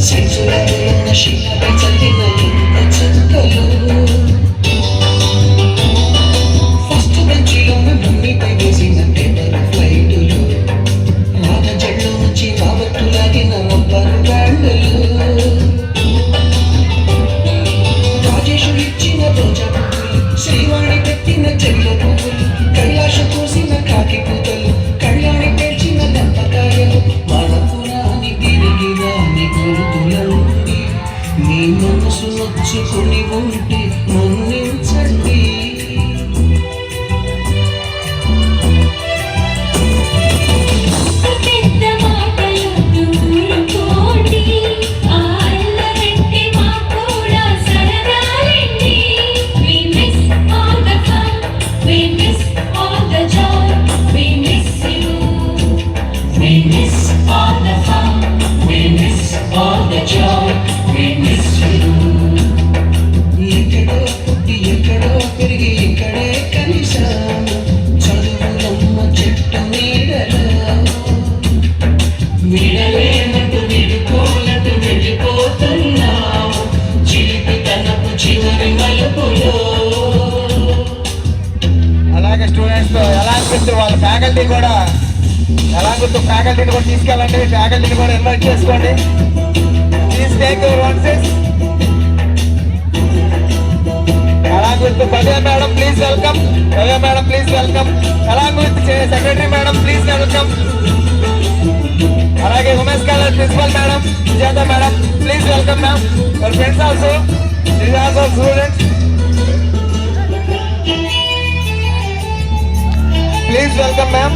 సెన్సులైన శిలపై చల్లిన ఎంత చుక్కలు ఫస్ట్ బెంచిలోన భూమిపై వేసిన పేపర్ ఫ్లైటులు రాత జడ్లు నుంచి రావట్టు లాగిన రబ్బరు బ్యాండులు రాజేషు ఇచ్చిన రోజా పువ్వులు శ్రీవాణి పెట్టిన చెల్ల పువ్వులు కైలాష కోసిన కాకి పూతలు కళ్యాణి పేల్చిన దంపకాయలు మనపురాని తిరిగి రాని గుర్తులండి మీ మనసు నొచ్చుకుని ఉంటే మన్నించండి ఎక్కడో పుట్టి ఎక్కడో పెరిగి ఇక్కడే కలిశాను చదువులమ్మ చెట్టు నీడలో విడలేనట్టు విడిపోనట్టు వెళ్ళిపోతున్నావు చిలిపి తనపు చివరి మలుపులో. అలాగే స్టూడెంట్స్ ఎలా అనిపిస్తుంది వాళ్ళ ఫ్యాకల్టీ కూడా ఎలా గుర్తు ఫ్యాకల్టీని కూడా తీసుకెళ్ళండి ఫ్యాకల్టీని కూడా ఇన్వైట్ చేసుకోండి please take your answers along with Bhavya madam please welcome Bhavya madam please welcome along with secretary madam please welcome alage women's college principal madam Sujata madam please welcome ma'am your friends also these are also students please welcome ma'am